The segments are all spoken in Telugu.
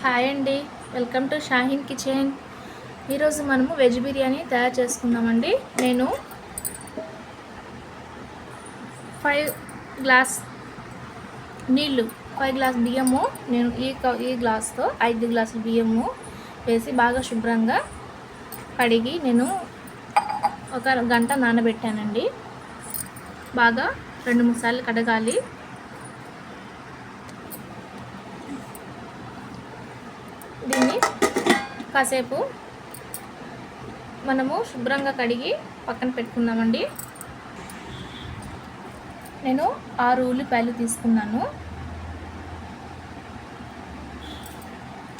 హాయ్ అండి, వెల్కమ్ టు షాహీన్ కిచెన్. ఈరోజు మనము వెజ్ బిర్యానీ తయారు చేసుకుందామండి. నేను 5 గ్లాస్ నీళ్ళు, 5 గ్లాస్ బియ్యము, నేను ఈ గ్లాస్తో 5 గ్లాసుల బియ్యము వేసి బాగా శుభ్రంగా కడిగి నేను ఒక గంట నానబెట్టానండి. బాగా 2-3 సార్లు కడగాలి. దీన్ని కాసేపు మనము శుభ్రంగా కడిగి పక్కన పెట్టుకుందామండి. నేను 6 ఉల్లిపాయలు తీసుకున్నాను,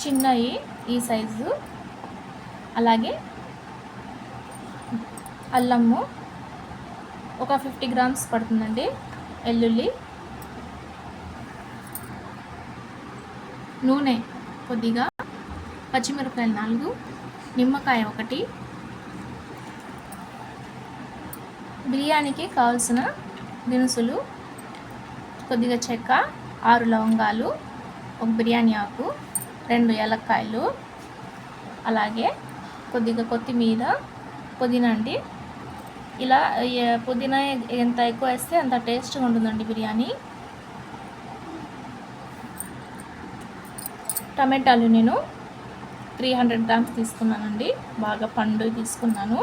చిన్నవి ఈ సైజు. అలాగే అల్లము ఒక 50 గ్రామ్స్ పడుతుందండి. వెల్లుల్లి, నూనె కొద్దిగా, పచ్చిమిరపకాయలు 4, నిమ్మకాయ 1, బిర్యానీకి కావాల్సిన దినుసులు కొద్దిగా చెక్క, 6 లవంగాలు, 1 బిర్యానీ ఆకు, 2 యాలక్కాయలు, అలాగే కొద్దిగా కొత్తిమీర, పుదీనా అండి. ఇలా పుదీనా ఎంత ఎక్కువ వేస్తే అంత టేస్ట్గా ఉంటుందండి బిర్యానీ. టమాటాలు నేను 300 గ్రామ్స్ తీసుకున్నానండి. బాగా పండు తీసుకున్నాను.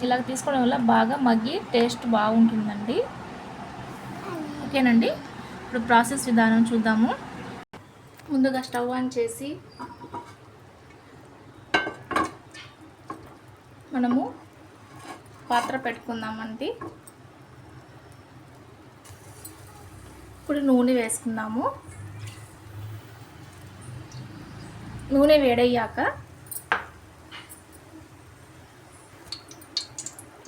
ఇలా తీసుకోవడం వల్ల బాగా మగ్గి టేస్ట్ బాగుంటుందండి. ఓకేనండి, ఇప్పుడు ప్రాసెస్ విధానం చూద్దాము. ముందుగా స్టవ్ ఆన్ చేసి మనము పాత్ర పెట్టుకుందామండి. ఇప్పుడు నూనె వేసుకుందాము. నూనె వేడయ్యాక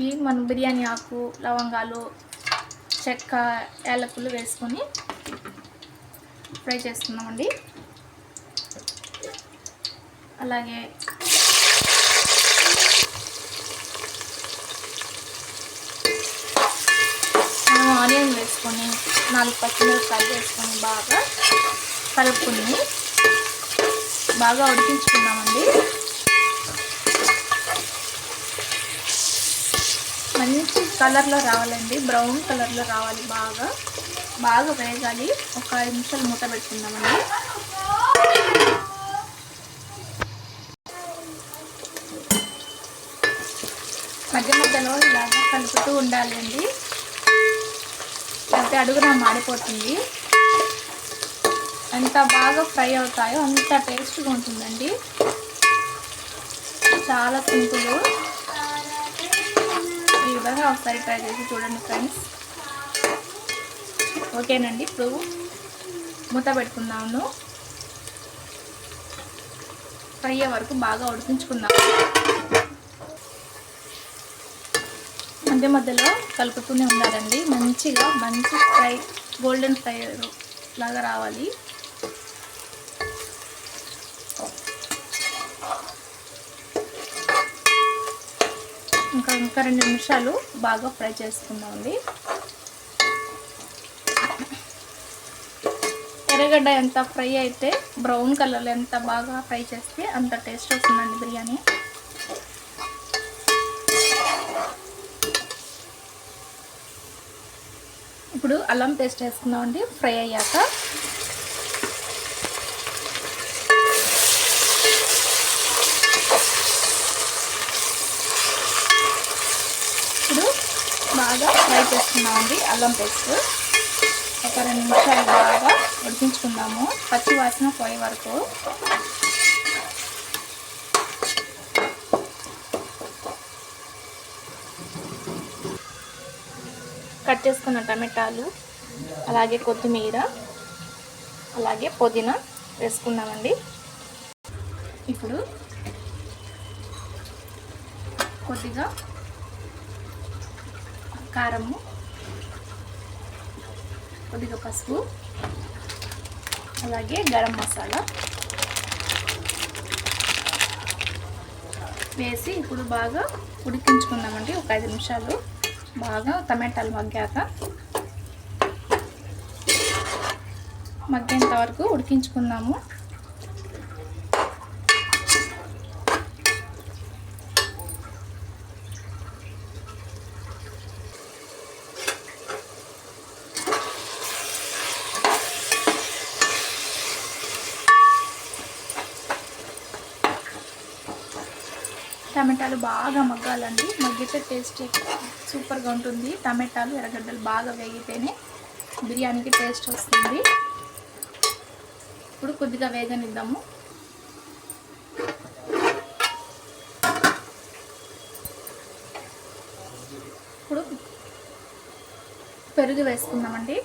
ఈ మనం బిర్యానీ ఆకు, లవంగాలు, చెక్క, యాలకులు వేసుకొని ఫ్రై చేసుకుందామండి. అలాగే మనం ఆనియన్ వేసుకొని 4 పచ్చిమిరపకాయలు వేసుకొని బాగా కలుపుకొని బాగా ఉడికించుకుందామండి. మంచి కలర్లో రావాలండి, బ్రౌన్ కలర్లో రావాలి. బాగా వేగాలి. ఒక 5 నిమిషాలు మూత పెట్టుకుందామండి. మధ్య మధ్యలో ఇలాగా కలుపుతూ ఉండాలండి, లేకపోతే అడుగున మాడిపోతుంది. ఎంత బాగా ఫ్రై అవుతాయో అంత టేస్ట్గా ఉంటుందండి. చాలా సింపుల్. ఈ విధంగా ఒకసారి ట్రై చేసి చూడండి ఫ్రెండ్స్. ఓకేనండి, ఇప్పుడు మూత పెట్టుకుందాము. ఫ్రై అయ్యే వరకు బాగా ఉడికించుకుందాం. మధ్య మధ్యలో కలుపుతూనే ఉండాలండి. మంచి ఫ్రై, గోల్డెన్ ఫ్రై లాగా రావాలి. ఇంకా 2 నిమిషాలు బాగా ఫ్రై చేసుకుందామండి. ఎర్రగడ్డ ఎంత ఫ్రై అయితే, బ్రౌన్ కలర్లో ఎంత బాగా ఫ్రై చేస్తే అంత టేస్ట్ వస్తుందండి బిర్యానీ. ఇప్పుడు అల్లం పేస్ట్ వేసుకుందామండి ఫ్రై అయ్యాక. ఇప్పుడు బాగా ఫ్రై చేసుకుందామండి అల్లం పేస్ట్. ఒక 2 నిమిషాలు బాగా ఉడికించుకుందాము, పచ్చి వాసన పోయే వరకు. కట్ చేసుకున్న టమాటాలు, అలాగే కొత్తిమీర, అలాగే పుదీనా వేసుకుందామండి. ఇప్పుడు కొద్దిగా కారము, కొద్దిగా పసుపు, అలాగే గరం మసాలా వేసి ఇప్పుడు బాగా ఉడికించుకుందామండి. ఒక 5 నిమిషాలు బాగా టమాటాలు మగ్గాక మగ్గేంత వరకు ఉడికించుకుందాము. టమాటాలు బాగా మగ్గాలండి. మగ్గితే టేస్ట్ సూపర్గా ఉంటుంది. టమాటాలు ఎర్రగడ్డలు బాగా వేగితేనే బిర్యానీకి టేస్ట్ వస్తుంది. ఇప్పుడు కొద్దిగా వేగనిద్దాము. ఇప్పుడు పెరుగు వేసుకుందామండి.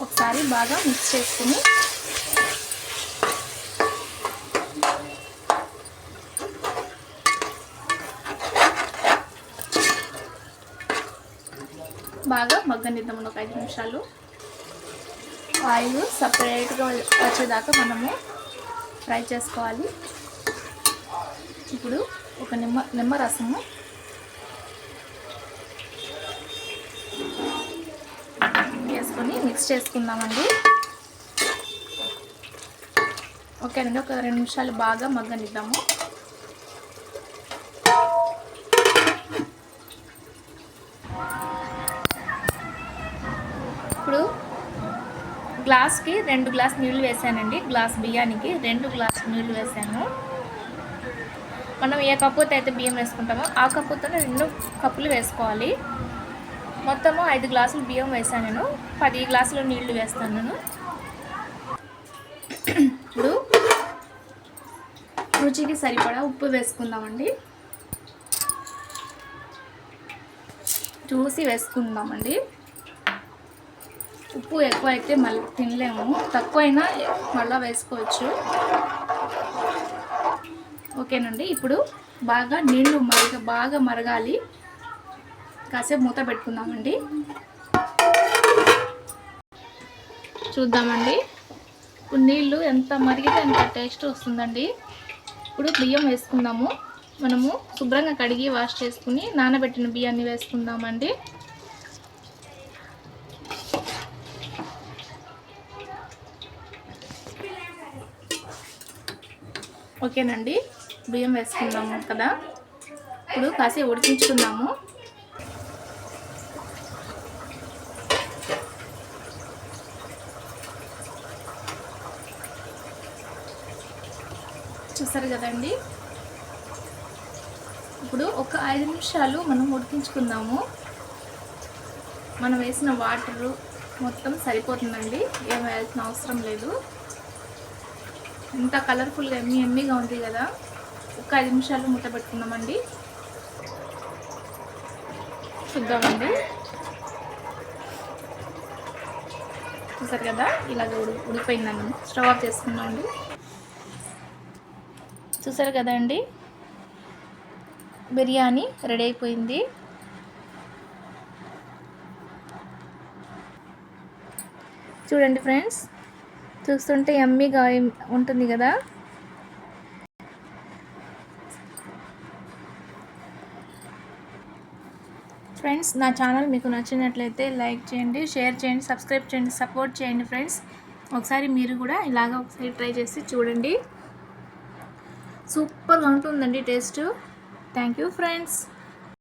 ఒకసారి బాగా మిక్స్ చేసుకుని బాగా మగ్గనిద్దాము. ఒక 5 నిమిషాలు ఆయిల్ సపరేట్గా వచ్చేదాకా మనము ఫ్రై చేసుకోవాలి. ఇప్పుడు ఒక నిమ్మరసము వేసుకొని మిక్స్ చేసుకుందామండి. ఓకేనండి, ఒక 2 నిమిషాలు బాగా మగ్గనిద్దాము. ఇప్పుడు గ్లాస్కి 2 గ్లాస్ నీళ్ళు వేసానండి. గ్లాస్ బియ్యానికి 2 గ్లాస్ నీళ్ళు వేసాను. మనం ఏ కప్పుతో అయితే బియ్యం వేసుకుంటామో ఆ కప్పుతోనే 2 కప్పులు వేసుకోవాలి. మొత్తము 5 గ్లాసులు బియ్యం వేసాను నేను. 10 గ్లాసులు నీళ్లు వేస్తాను నేను. ఇప్పుడు రుచికి సరిపడా ఉప్పు వేసుకుందామండి. చూసి వేసుకుందామండి. ఉప్పు ఎక్కువ అయితే మళ్ళీ తినలేము, తక్కువ అయినా మళ్ళీ వేసుకోవచ్చు. ఓకేనండి, ఇప్పుడు బాగా నీళ్ళు బాగా మరగాలి. కాసేపు మూత పెట్టుకుందామండి. చూద్దామండి. ఇప్పుడు నీళ్ళు ఎంత మరిగితే అంత టేస్ట్ వస్తుందండి. ఇప్పుడు బియ్యం వేసుకుందాము. మనము శుభ్రంగా కడిగి వాష్ చేసుకుని నానబెట్టిన బియ్యాన్ని వేసుకుందామండి. ఓకేనండి, బియ్యం వేసుకుందాము కదా. ఇప్పుడు కాసేపు ఉడికించుకుందాము. చూసారు కదండి. ఇప్పుడు ఒక 5 నిమిషాలు మనం ఉడికించుకుందాము. మనం వేసిన వాటరు మొత్తం సరిపోతుందండి, ఏం వేయాల్సిన అవసరం లేదు. ఇంత కలర్ఫుల్గా ఎమ్మీగా ఉంది కదా. ఒక 5 నిమిషాలు మూత పెట్టుకుందామండి. చూద్దామండి. చూసారు కదా, ఇలాగ ఉడికిపోయిందండి. స్టవ్ ఆఫ్ చేసుకుందామండి. చూసారు కదండి, బిర్యానీ రెడీ అయిపోయింది. చూడండి ఫ్రెండ్స్, చూస్తుంటే యమ్మీగా ఉంటుంది కదా. ఫ్రెండ్స్, నా ఛానల్ మీకు నచ్చినట్లయితే లైక్ చేయండి, షేర్ చేయండి, సబ్స్క్రైబ్ చేయండి, సపోర్ట్ చేయండి ఫ్రెండ్స్. ఒకసారి మీరు కూడా ఇలాగ ఒకసారి ట్రై చేసి చూడండి. సూపర్గా ఉంటుందండి టేస్ట్. Thank you friends.